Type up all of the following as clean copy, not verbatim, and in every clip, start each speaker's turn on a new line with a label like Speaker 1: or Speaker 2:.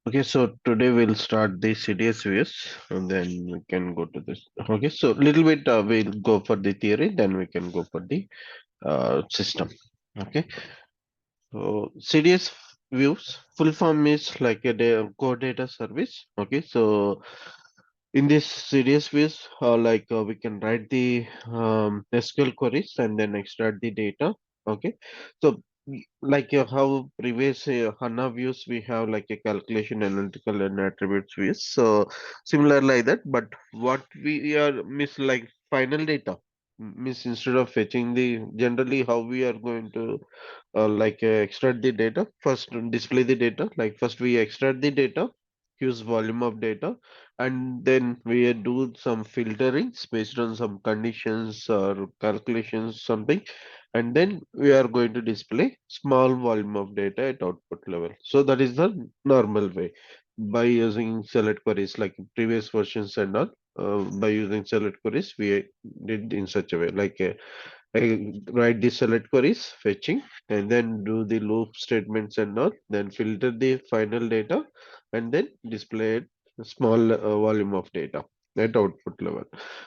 Speaker 1: Okay, so today we'll start the CDS views and then we can go to this. Okay, so little bit we'll go for the theory, then we can go for the system. Okay, so CDS views full form is like a core data service. Okay, so in this CDS views, we can write the SQL queries and then extract the data. Okay, so how previous HANA views we have like a calculation, analytical, and attributes views. So similar like that, but what we are miss like final data. Miss instead of fetching the generally how we are going to extract the data first display the data like first we extract the data use volume of data and then we do some filterings based on some conditions or calculations something and then we are going to display small volume of data at output level. So that is the normal way by using select queries like previous versions and all. By using select queries we did in such a way I write the select queries fetching and then do the loop statements and all then filter the final data and then display it a small volume of data at output level.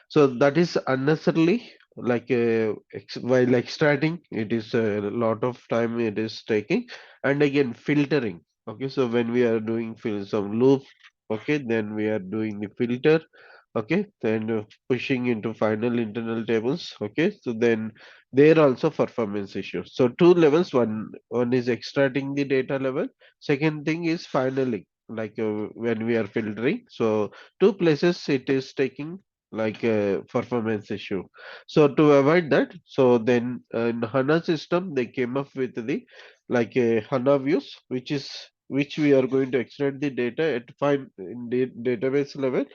Speaker 1: So that is unnecessarily while extracting it is a lot of time it is taking and again filtering. Okay, so when we are doing fill some loop, okay, then we are doing the filter. Okay, then pushing into final internal tables. Okay, so then there also performance issues. So two levels, one is extracting the data level, second thing is finally when we are filtering. So two places it is taking like a performance issue. So to avoid that, so then in HANA system they came up with the like a HANA views, which we are going to extract the data at fine in the database level,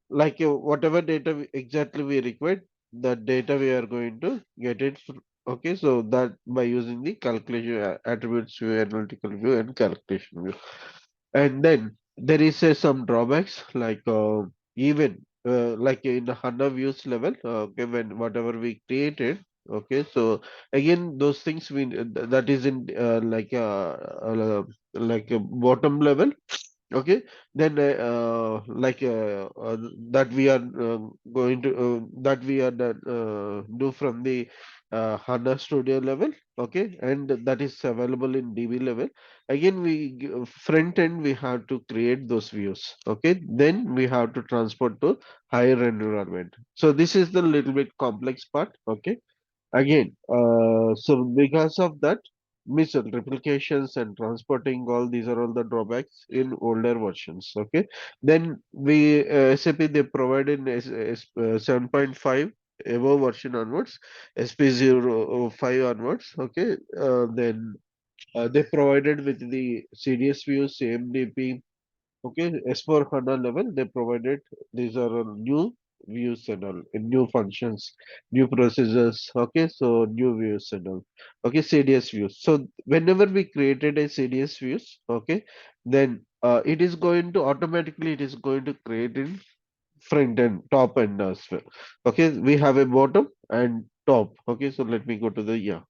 Speaker 1: whatever data exactly we require, that data we are going to get it. Okay, so that by using the calculation attributes view, analytical view, and calculation view. And then there is some drawbacks even like in the HANA views level, okay, when whatever we created, okay, so again those things that is in like a bottom level. Okay, then that we are going to that we are do from the HANA Studio level. Okay, and that is available in DB level. Again, front end we have to create those views. Okay, then we have to transport to higher environment. So this is the little bit complex part. Okay, again, so because of that, missile replications and transporting all these are all the drawbacks in older versions. Okay, then we SAP they provided 7.5 above version onwards, SP05 onwards. Okay, then they provided with the CDS views, AMDP. Okay, as for HANA level, they provided these are all new views and all, new functions, new procedures. Okay, so new views and all. Okay, CDS views. So whenever we created a CDS views, okay, then it is going to automatically it is going to create in front end, top end as well. Okay, we have a bottom and top. Okay, so let me go to the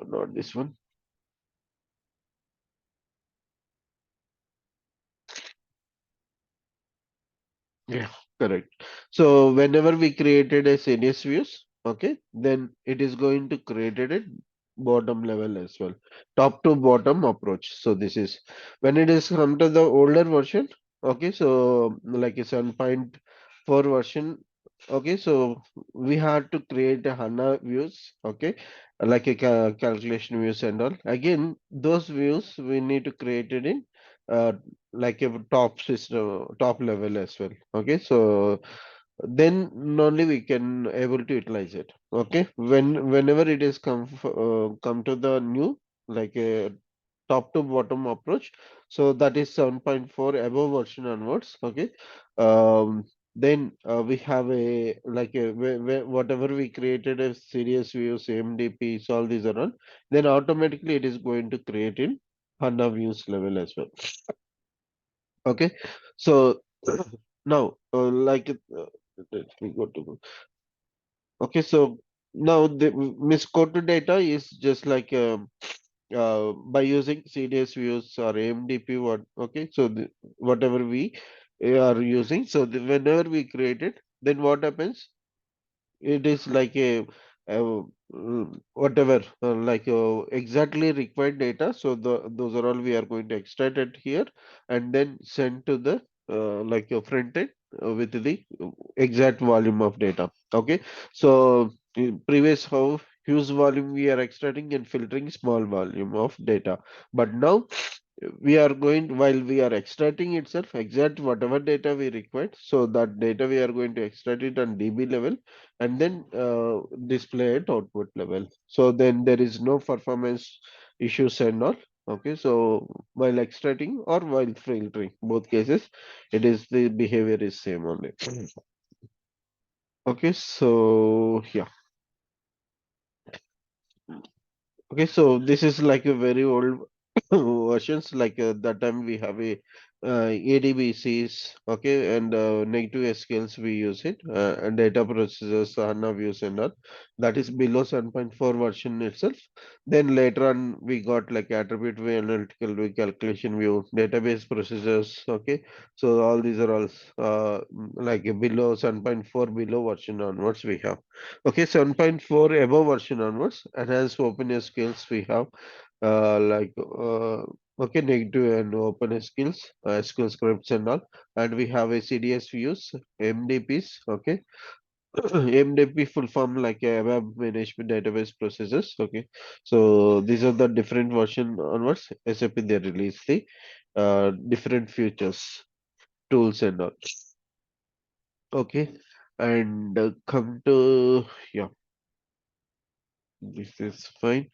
Speaker 1: not this one. Yeah, correct. So whenever we created a CDS views, okay, then it is going to create it at bottom level as well, top to bottom approach. So this is when it is come to the older version. Okay, so like a 7.4 version. Okay, so we had to create a HANA views. Okay, like a calculation views and all. Again, those views we need to create it in uh, like a top system, top level as well. Okay, so then only we can able to utilize it. Okay, whenever it is come to the new like a top to bottom approach, so that is 7.4 above version onwards. Okay, then we have a whatever we created a serious views, MDPs, all these are on, then automatically it is going to create in HANA views level as well. Okay, so now let me go to okay, so now the Miss Code to data is just like by using CDS views or AMDP, what okay, so whatever we are using, so whenever we create it, then what happens? It is like whatever like exactly required data. So those are all we are going to extract it here and then send to the like a front end with the exact volume of data. Okay, so in previous how huge volume we are extracting and filtering small volume of data, but now we are going while we are extracting itself exact whatever data we required, so that data we are going to extract it on DB level and then display at output level. So then there is no performance issues and all. Okay, so while extracting or while filtering, both cases, it is the behavior is same only. Okay, so yeah. Okay, so this is like a very old versions. Like that time we have a ADBCs, okay, and negative SQLs we use it, and data processors, HANA views and all. That is below 7.4 version itself. Then later on we got like attribute view, analytical view, calculation view, database processors. Okay, so all these are all like below 7.4 below version onwards we have. Okay, 7.4 above version onwards, enhanced OpenSQLs we have like okay, negative and OpenSQLs, SQL scripts and all, and we have a CDS views, MDPs. Okay, MDP full form like a web management database processes. Okay, so these are the different version onwards. SAP they release the different features, tools and all. Okay, and come to yeah, this is fine.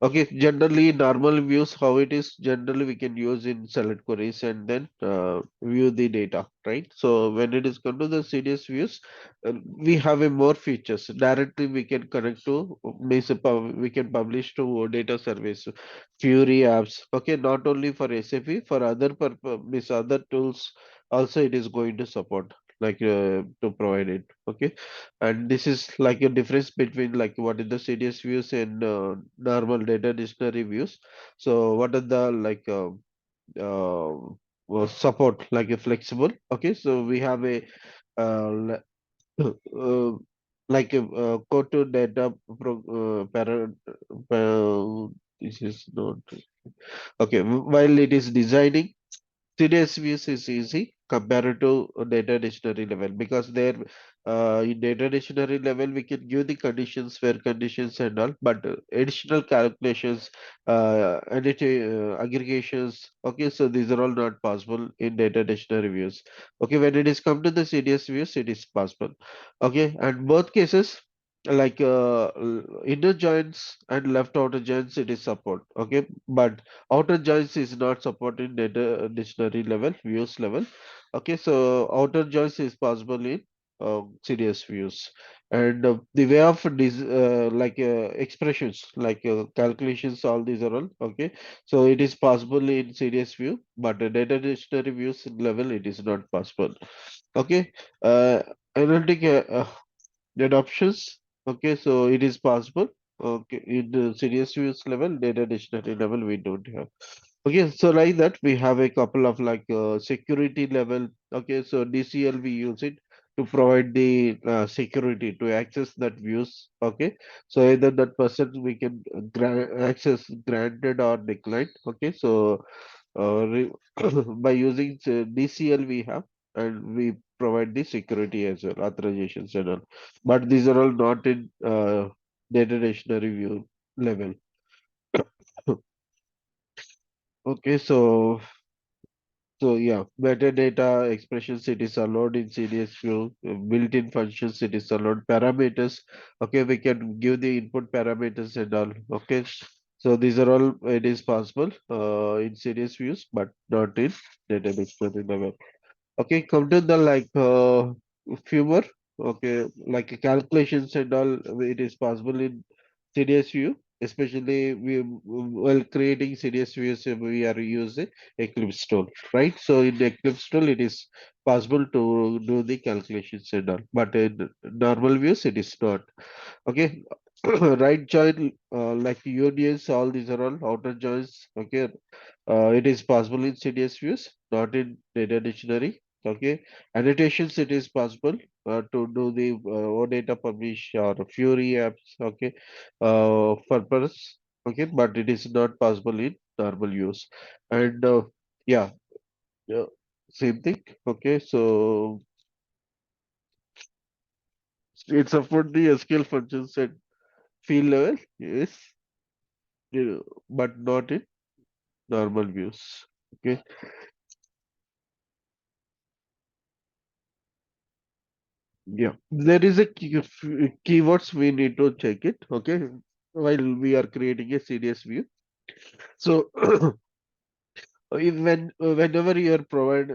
Speaker 1: Okay, generally normal views, how it is generally we can use in select queries and then view the data, right? So when it is come to the CDS views, we have a more features. Directly we can connect to, means we can publish to data service, Fury apps. Okay, not only for SAP, for other means other tools also it is going to support like to provide it. Okay, and this is like a difference between like what is the CDS views and normal data dictionary views. So what are the like support like a flexible. Okay, so we have a uh, like a code to data this is not okay. While it is designing, CDS views is easy compared to data dictionary level, because there in data dictionary level we can give the conditions, where conditions and all, but additional calculations, aggregations. Okay, so these are all not possible in data dictionary views. Okay, when it is come to the CDS views, it is possible. Okay, and both cases like inner joins and left outer joins it is support. Okay, but outer joins is not supported data dictionary level, views level. Okay, so outer joins is possible in CDS views, and the way of like expressions, like calculations, all these are all okay. So it is possible in CDS view, but data dictionary views level it is not possible. Okay, analytic adoptions. Okay, so it is possible. Okay, in the CDS views level, data dictionary level, we don't have. Okay, so like that, we have a couple of like security level. Okay, so DCL we use it to provide the security to access that views. Okay, so either that person we can access granted or declined. Okay, so by using DCL we have, and we provide the security as well, authorizations and all. But these are all not in data dictionary view level. Okay, so yeah, metadata expressions it is allowed in CDS view, built-in functions it is allowed, parameters. Okay, we can give the input parameters and all. Okay, so these are all it is possible in CDS views, but not in database level. Okay, come to the like few more. Okay, like calculations and all, it is possible in CDS view. Especially we while creating CDS views, we are using Eclipse tool, right? So in Eclipse tool, it is possible to do the calculations and all, but in normal views, it is not. Okay, right join like unions, all these are all outer joins. Okay, it is possible in CDS views, not in data dictionary. Okay, annotations it is possible to do the OData publish or Fury apps. Okay, purpose. Okay, but it is not possible in normal use. And yeah, yeah, same thing. Okay, so it support the SQL functions at field level. Yes, but not in normal views. Okay, yeah, there is a keywords we need to check it. Okay, while we are creating a CDS view. So whenever you are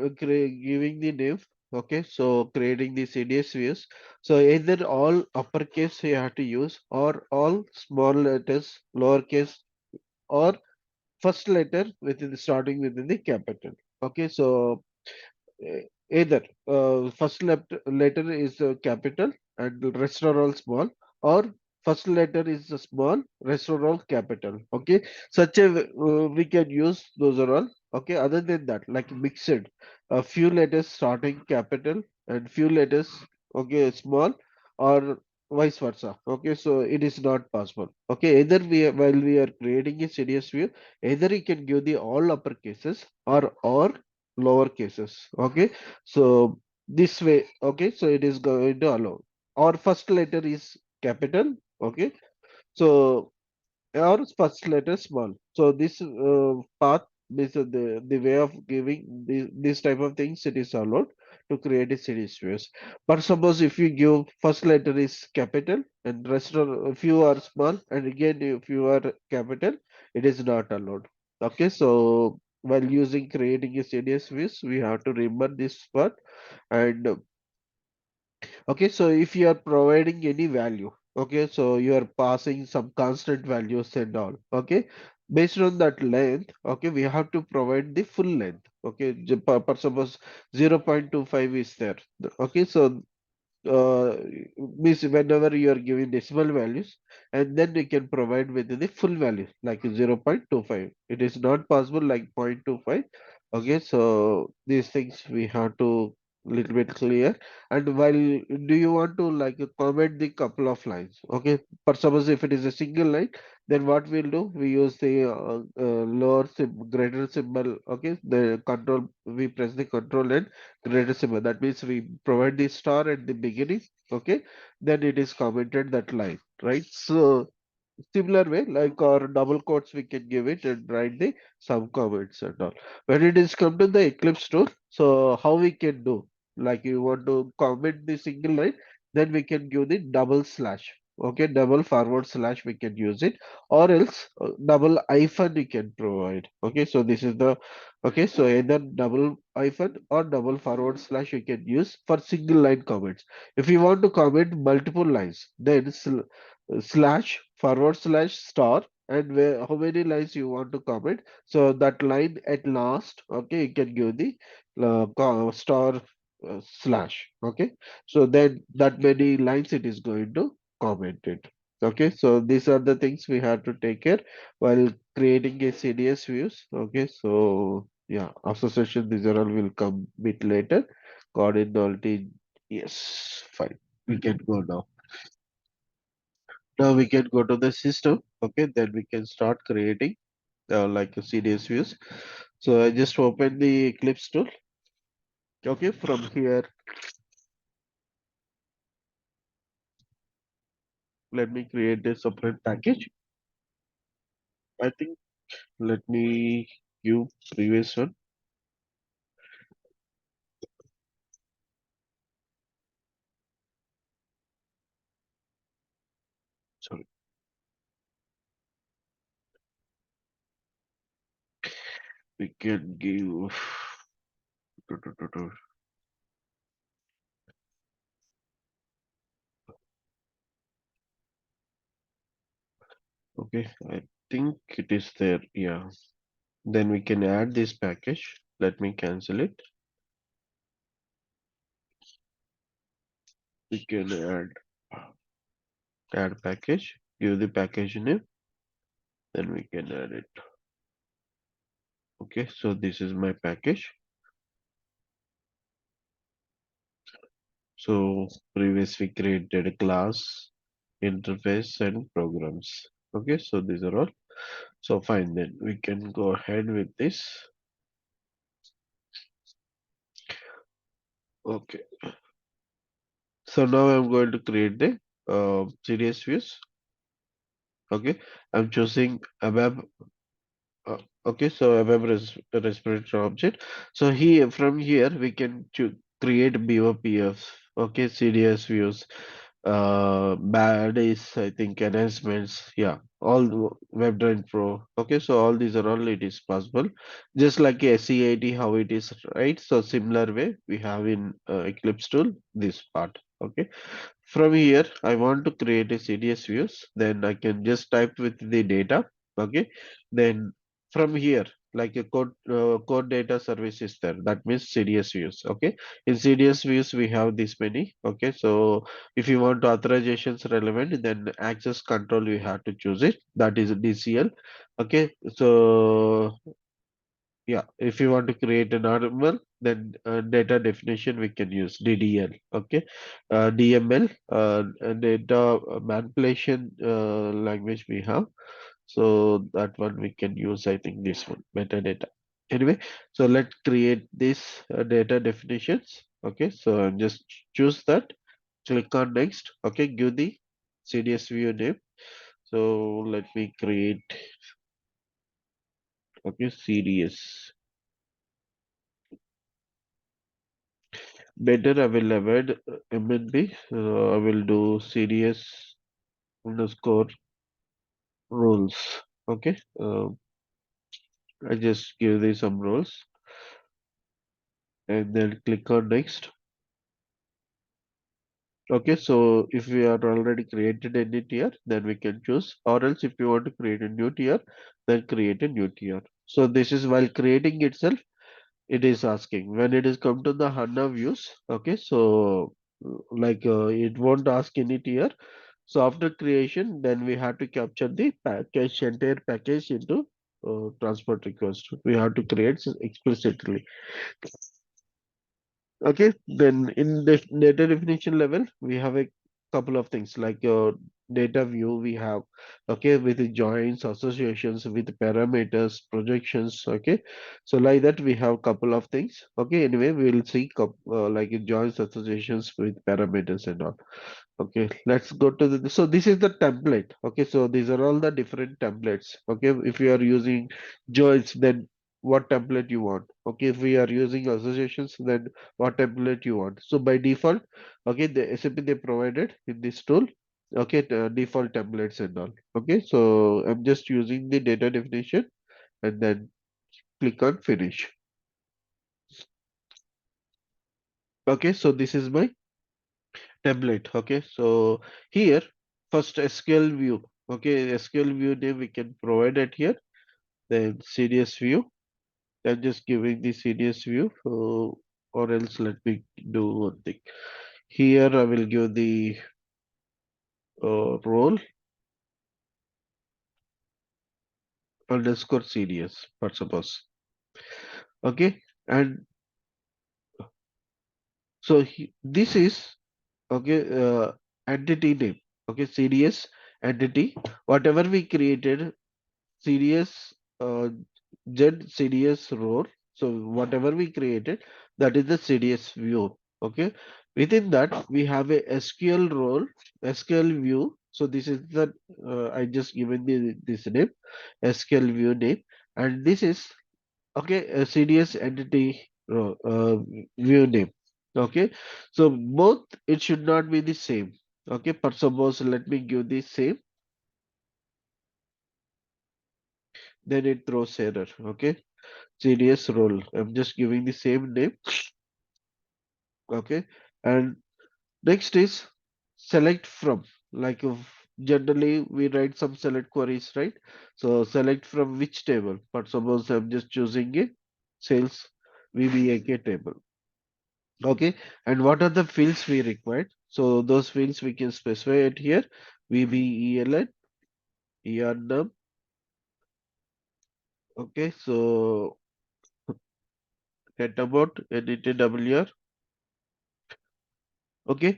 Speaker 1: giving the name, okay, so creating the CDS views, so either all uppercase you have to use or all small letters, lowercase, or first letter within starting within the capital. Okay, so either first letter is capital and the rest are all small, or first letter is a small, rest are all capital. Okay, such a we can use those are all. Okay, other than that, like mixed, a few letters starting capital and few letters okay small, or vice versa. Okay, so it is not possible. Okay, either while we are creating a CDS view, either you can give the all upper cases or lower cases. Okay, so this way, okay, so it is going to allow. Our first letter is capital, okay, so or first letter small. So this path, this the way of giving this type of things, it is allowed to create a series views. But suppose if you give first letter is capital and rest are few are small, and again if you are capital, it is not allowed. Okay, so while using creating a CDS views, we have to remember this part. And okay, so if you are providing any value, okay, so you are passing some constant values and all, okay, based on that length, okay, we have to provide the full length. Okay, suppose 0.25 is there. Okay, so uh, means whenever you are giving decimal values, and then you can provide with the full value like 0.25. It is not possible like 0.25. Okay, so these things we have to little bit clear. And while do you want to like comment the couple of lines? Okay, but suppose if it is a single line, then what we'll do, we use the greater symbol. Okay, the control, we press the control and greater symbol. That means we provide the star at the beginning, okay, then it is commented that line, right? So similar way, like our double quotes, we can give it and write the some comments and all. When it is come to the Eclipse tool, so how we can do? Like you want to comment the single line, then we can give the double slash. Okay, double forward slash we can use it, or else double hyphen we can provide. Okay, so this is the okay. So either double hyphen or double forward slash you can use for single line comments. If you want to comment multiple lines, then slash forward slash star, and where how many lines you want to comment, so that line at last, okay, you can give the star slash. Okay, so then that many lines it is going to comment it. Okay, so these are the things we have to take care while creating a CDS views. Okay, so yeah, association, these are all will come bit later. Cardinality, yes, fine, we can go now. Now we can go to the system. Okay, then we can start creating like a CDS views. So I just open the Eclipse tool. Okay, from here, let me create a separate package. I think let me give previous one. Sorry, we can give. Okay, I think it is there. Yeah. Then we can add this package. Let me cancel it. We can add package. give the package name, then we can add it. Okay, so this is my package. So previously created a class, interface and programs. Okay, so these are all. So fine, then we can go ahead with this. Okay, so now I'm going to create the CDS views. Okay, I'm choosing a web. Uh, okay, so a web respiratory object. So here from here we can create BOPFs. Okay, CDS views. Bad is I think enhancements. Yeah, all WebDrive Pro. Okay, so all these are all it is possible. Just like a SEIT how it is, right? So similar way we have in Eclipse tool this part. Okay. From here, I want to create a CDS views. Then I can just type with the data. Okay. Then from here, like a code data service is there. That means CDS views. Okay. In CDS views, we have this many. Okay. So if you want authorizations relevant, then access control, you have to choose it. That is DCL. Okay. So yeah, if you want to create a normal, then data definition we can use DDL. Okay, DML, data manipulation language we have. So that one we can use. I think this one metadata. Anyway, so let's create this data definitions. Okay, so just choose that. Click on next. Okay, give the CDS view name. So let me create. Okay, CDS. Better I will avoid MNB. I will do CDS underscore rules. Okay. I just give these some rules and then click on next. Okay. So if we are already created a new tier, then we can choose. Or else if you want to create a new tier, then create a new tier. So this is while creating itself, it is asking when it is come to the HANA views. Okay. So like it won't ask any tier. So after creation, then we have to capture the package, entire package into transport request. We have to create explicitly. Okay, then in the data definition level, we have a couple of things like data view we have, okay, with the joins, associations, with parameters, projections, okay. So like that we have couple of things. Okay, anyway, we will see like joins, associations with parameters and all. Okay, let's go to the, so this is the template. Okay, so these are all the different templates. Okay, if you are using joins, then what template you want. Okay, if we are using associations, then what template you want. So by default, okay, the SAP they provided in this tool, okay, the default templates and all. Okay, so I'm just using the data definition and then click on finish. Okay, so this is my template. Okay, so here first SQL view. Okay, SQL view name we can provide it here. Then CDS view. I'm just giving the CDS view. Or else let me do one thing. Here I will give the role underscore CDS for suppose. Okay, and so this is okay entity name. Okay, CDS entity. Whatever we created CDS Z CDS role. So whatever we created, that is the CDS view. Okay. Within that, we have a SQL role, SQL view. So this is the I just given the this name, SQL view name, and this is okay a CDS entity view name. Okay. So both it should not be the same. Okay. But suppose let me give the same, then it throws error. Okay. CDS role. I'm just giving the same name. Okay. And next is select from. Like generally we write some select queries, right? So select from which table. But suppose I'm just choosing a sales VBAK table. Okay. And what are the fields we required? So those fields we can specify it here. VBELN. enum. Okay, so get about edited WR. Okay,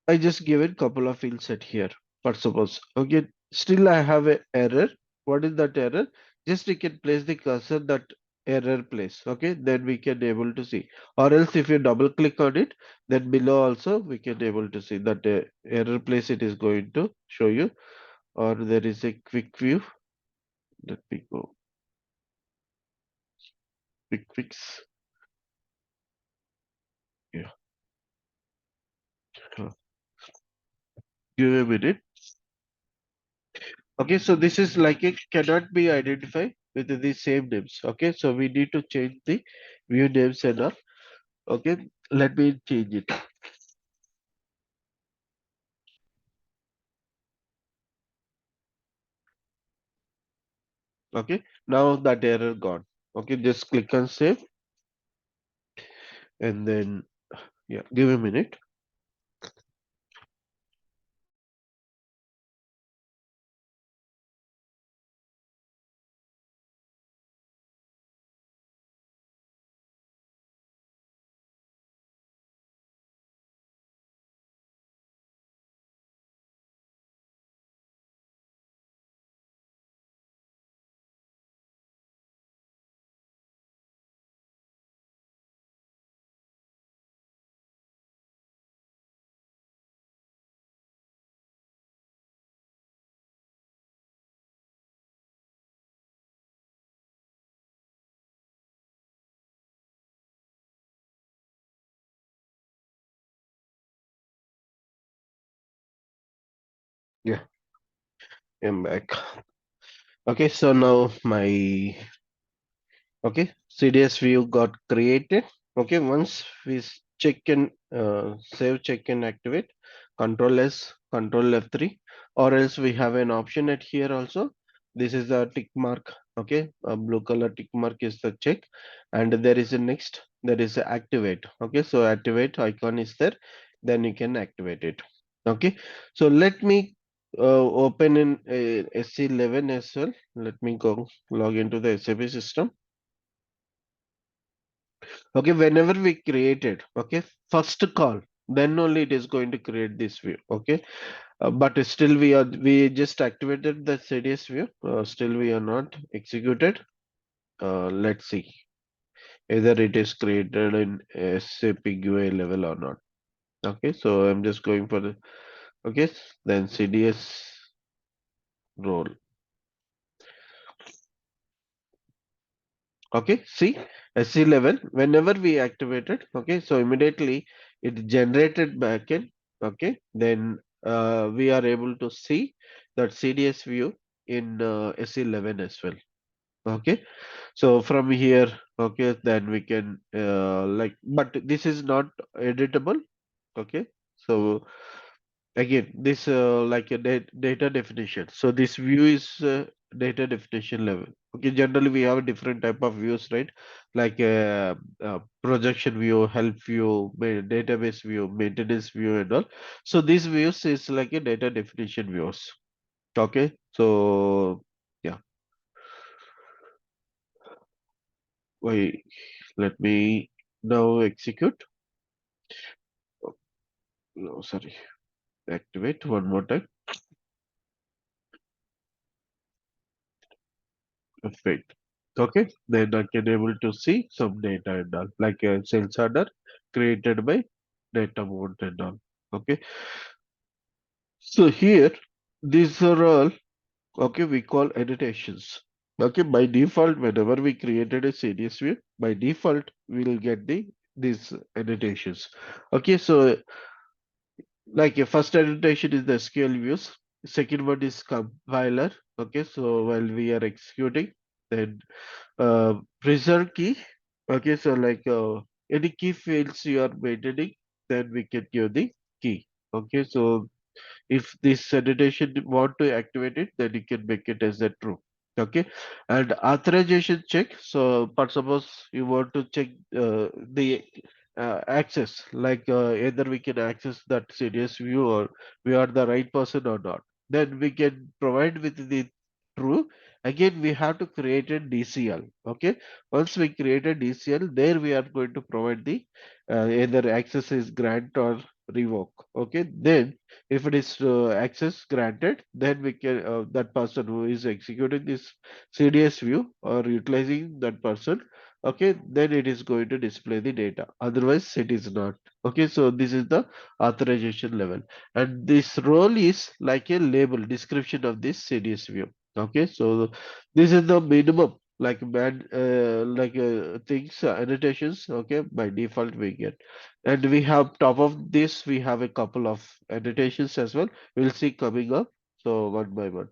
Speaker 1: I just given couple of field set here. For suppose, okay, still I have a error. What is that error? Just we can place the cursor that error place. Okay, then we can able to see. Or else if you double click on it, then below also we can able to see that error place it is going to show you. Or there is a quick view. Let me go quick fix. Yeah, uh, give a minute. Okay, so this is like it cannot be identified with the same names. Okay, so we need to change the view names and all. Okay, let me change it. Okay, now that error gone. Okay, just click on save and then yeah, give a minute. Yeah, I'm back. Okay, so now my okay CDS view got created. Okay, once we check and save, check and activate, control S, control F3, or else we have an option at here also. This is a tick mark. Okay, a blue color tick mark is the check, and there is a next, there is a activate. Okay, so activate icon is there, then you can activate it. Okay, so let me open in SC11 as well. Let me go log into the SAP system. Okay, whenever we create it, okay, first call, then only it is going to create this view. Okay, but still we just activated the CDS view. Still we are not executed. Let's see either it is created in SAP GUI level or not. Okay, so I'm just going for the okay, then CDS role. Okay, see SC11 whenever we activate it. Okay, so immediately it generated backend. Okay, then we are able to see that CDS view in SC11 as well. Okay, so from here, okay, then we can like, but this is not editable. Okay, so again this like a data definition, so this view is data definition level. Okay, generally we have different type of views, right? Like projection view, help view, database view, maintenance view and all. So these views is like a data definition views. Okay, so yeah, wait, let me now execute. Oh, no, sorry, activate one more time. Perfect. Okay, then I can able to see some data and all, like a sales order created by data mode and all. Okay, so here these are all okay. We call annotations. Okay, by default, whenever we created a CDS view, by default we will get these annotations. Okay, so like a first annotation is the SQL views. Second one is compiler. Okay, so while we are executing, then preserve key. Okay, so like any key fields you are maintaining, then we can give the key. Okay, so if this annotation want to activate it, then you can make it as a true. Okay, and authorization check. So, but suppose you want to check the access, like either we can access that CDS view or we are the right person or not. then we can provide with the true. Again, we have to create a DCL. Okay, once we create a DCL, there we are going to provide the either access is grant or revoke. Okay, then if it is access granted, then we can that person who is executing this CDS view or utilizing that person. Okay, then it is going to display the data. Otherwise, it is not. Okay, so this is the authorization level, and this role is like a label description of this CDS view. Okay, so this is the minimum things annotations. Okay, by default we get, and we have top of this we have a couple of annotations as well. We'll see coming up. So one by one.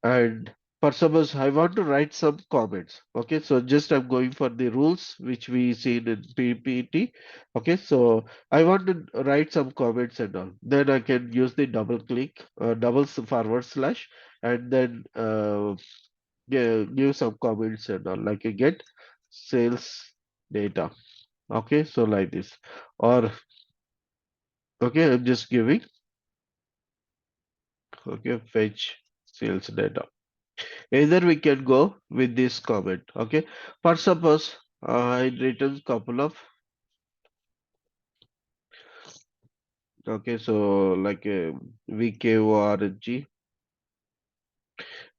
Speaker 1: And for suppose I want to write some comments. Okay, so just I'm going for the rules which we see in PPT. Okay, so I want to write some comments and all. Then I can use the double click, forward slash, and then give some comments and all. Like you get sales data. Okay, so like this, or okay, I'm just giving fetch sales data. Either we can go with this comment. Okay, for suppose I written couple of okay, so like VKORG,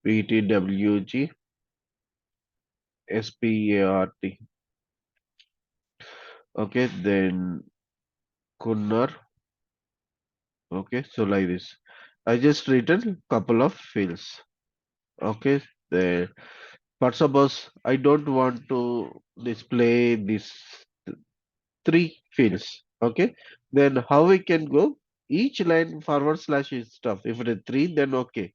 Speaker 1: VTWG, SPART. Okay, then Kunnar. Okay, so like this. I just written couple of fields. Okay, the for suppose I don't want to display this three fields. Okay, then how we can go? Each line forward slash is tough. If it is three, then okay.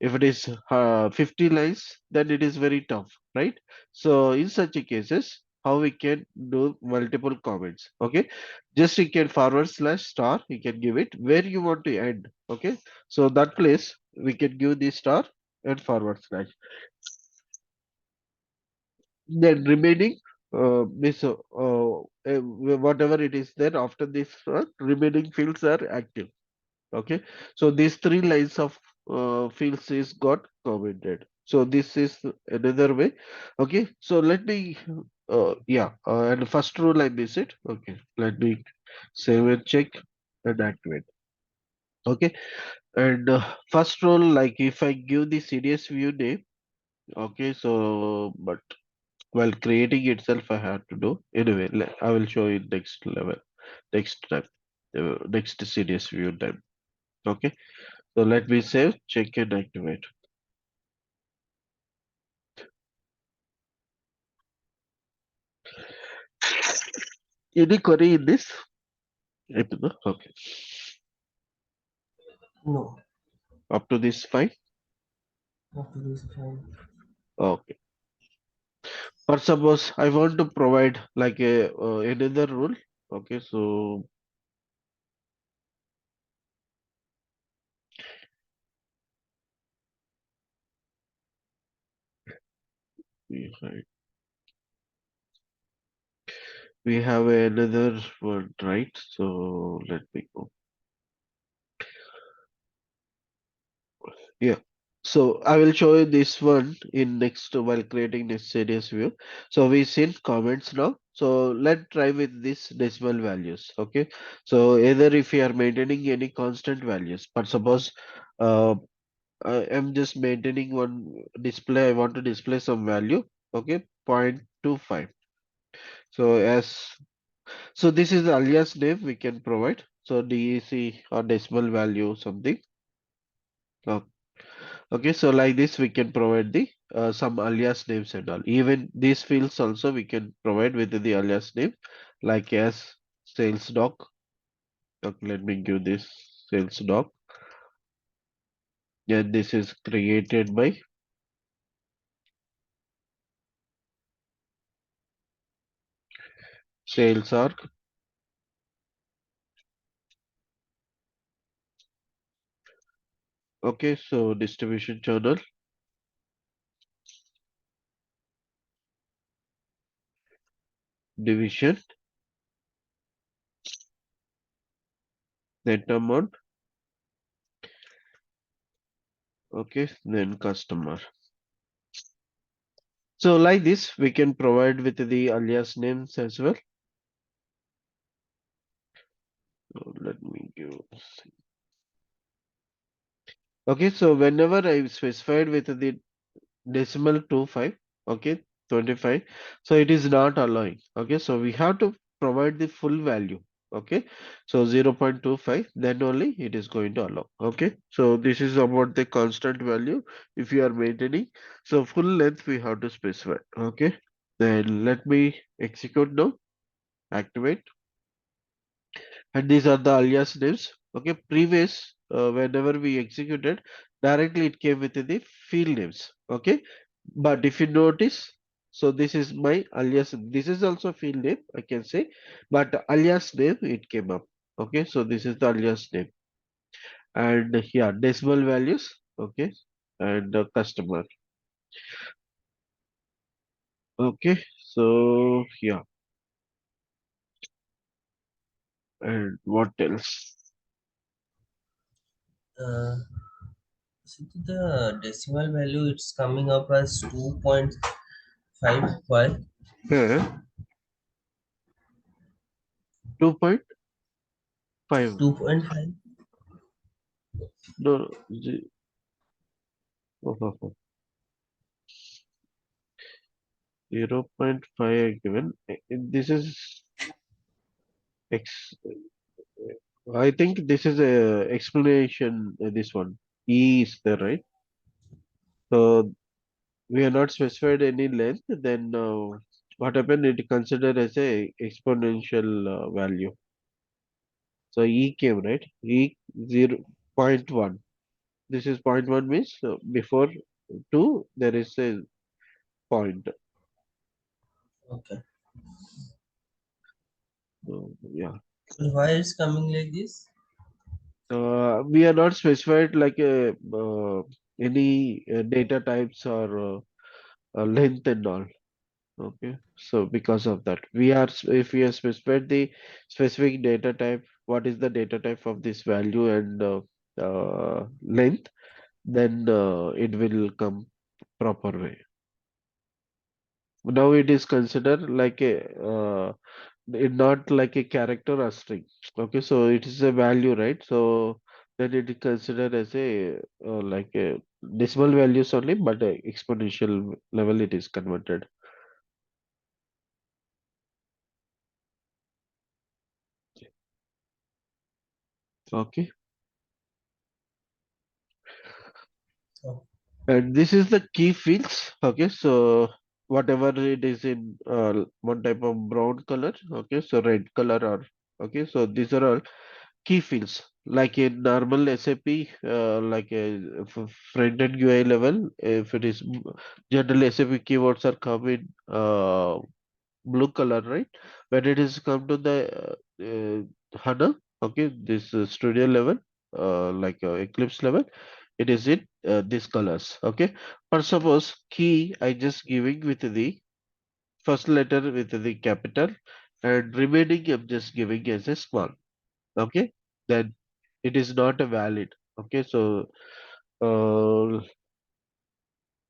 Speaker 1: If it is 50 lines, then it is very tough, right? So in such a cases, how we can do multiple comments? Okay, just you can forward slash star. You can give it where you want to end. Okay, so that place we can give the star and forward slash. Then remaining whatever it is there after this remaining fields are active. Okay, so these three lines of fields is got commented. So this is another way. Okay, so let me and first rule I miss it. Okay, let me save and check and activate. Okay, and first rule, like if I give the CDS view name. Okay, so but while creating itself I have to do anyway. I will show you next level, next time, next CDS view time. Okay, so let me save, check and activate. Any query in this? Okay,
Speaker 2: No,
Speaker 1: up to this fine.
Speaker 2: after this time.
Speaker 1: Okay, or suppose I want to provide like a another rule. Okay, so we we have another one, right? So let me go. Yeah. So I will show you this one in next while creating this series view. So we seen comments now. So let's try with this decimal values. Okay. So either if you are maintaining any constant values, but suppose uh, I am just maintaining one display. I want to display some value. Okay. 0.25. So so this is the alias name we can provide. So DEC or decimal value something. Okay, so like this we can provide the some alias names and all. Even these fields also we can provide with the alias name, like as sales doc. Okay, let me give this sales doc. And this is created by sales arc. Okay, so distribution channel, division, net amount, Okay, then customer. So like this, we can provide with the alias names as well. So let me give. Okay, so whenever I specified with the decimal 25, okay, 25, so it is not allowing. Okay, so we have to provide the full value. Okay, so 0.25, then only it is going to allow. Okay, so this is about the constant value if you are maintaining. So full length we have to specify. Okay, then let me execute now, activate. And these are the alias names. Okay, previous whenever we executed, directly it came with the field names. Okay, but if you notice, so this is my alias. This is also field name, I can say, but alias name it came up. Okay, so this is the alias name, and here decimal values. Okay, and customer. Okay, so yeah, and what else?
Speaker 2: Uh, see the decimal value, it's coming up as 2.55.
Speaker 1: Here, 2.5.
Speaker 2: 2.5.
Speaker 1: No, oh, oh, oh. 0.5 given. This is X. I think this is a explanation. This one E is there, right? So we are not specified any length. Then what happened? It considered as a exponential value. So E came right. E 0.1. This is point 0.1 means before 2 there is a point.
Speaker 2: Okay.
Speaker 1: So, yeah.
Speaker 2: Why it's coming like this?
Speaker 1: We are not specified like a any data types or length and all. Okay, so because of that, if we are specified the specific data type, what is the data type of this value and length, then it will come proper way. Now it is considered like a not like a character or string. Okay, so it is a value, right? So then it is considered as a like a decimal values only, but exponential level it is converted. Okay,
Speaker 2: Oh,
Speaker 1: and this is the key fields. Okay, so whatever it is in one type of brown color. Okay, so red color or okay, so these are all key fields like in normal SAP, like a front-end UI level. If it is general SAP keywords are come in blue color, right? When it is come to the HANA, okay, this studio level, like Eclipse level, it is in these colors. Okay, but suppose key I just giving with the first letter with the capital and remaining I'm just giving as a small. Okay, then it is not a valid. Okay, so uh,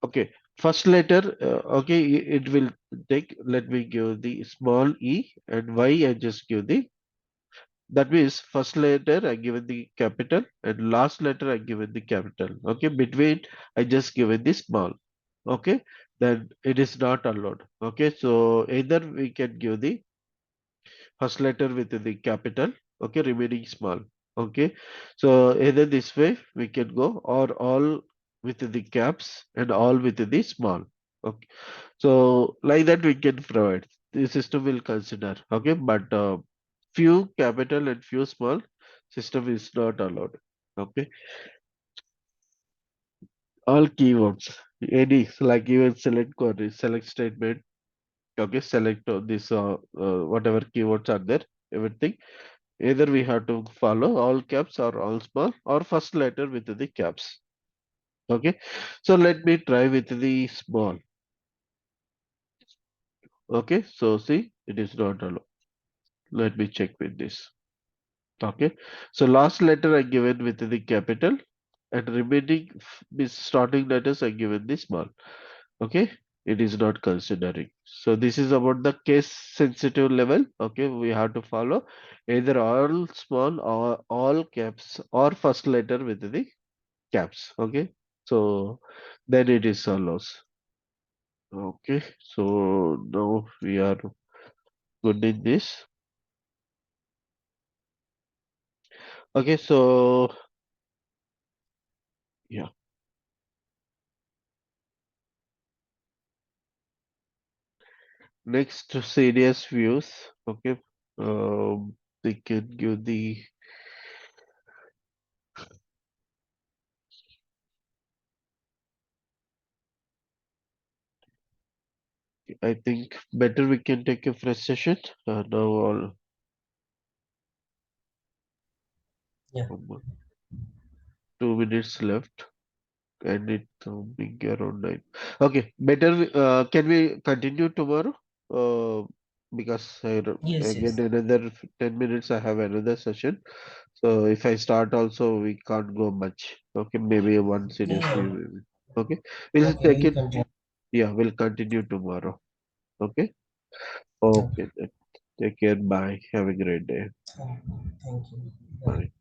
Speaker 1: okay, first letter, okay, it will take, let me give the small e and y, I just give the, that means first letter I given the capital and last letter I given the capital. Okay, between I just given the small. Okay, then it is not allowed. Okay, so either we can give the first letter with the capital, okay, remaining small. Okay, so either this way we can go or all with the caps and all with the small. Okay, so like that we can provide, the system will consider. Okay, but few capital and few small, system is not allowed. Okay, all keywords, any like even select query, select statement. Okay, select this whatever keywords are there, everything. Either we have to follow all caps or all small or first letter with the caps. Okay, so let me try with the small. Okay, so see, it is not allowed. Let me check with this. Okay, so last letter I given with the capital and remaining starting letters are given the small. Okay, it is not considering. So this is about the case sensitive level. Okay, we have to follow either all small or all caps or first letter with the caps. Okay, so then it is allows. Okay, so now we are good in this. Okay, so yeah, next CDS views. Okay, they can give the. I think better we can take a fresh session. Now all
Speaker 2: Yeah.
Speaker 1: 2 minutes left, and it being around 9. Okay, better. Can we continue tomorrow? Because
Speaker 2: Yes,
Speaker 1: again
Speaker 2: yes.
Speaker 1: another 10 minutes. I have another session. So if I start also, we can't go much. Okay, maybe one
Speaker 2: Yeah,
Speaker 1: series
Speaker 2: yeah.
Speaker 1: we will. Okay, we'll
Speaker 2: Okay,
Speaker 1: take
Speaker 2: we'll
Speaker 1: it.
Speaker 2: continue.
Speaker 1: Yeah, we'll continue tomorrow. Okay.
Speaker 2: Okay.
Speaker 1: Okay then. Take care. Bye. Have a great day.
Speaker 2: Thank you. Bye.
Speaker 1: Bye.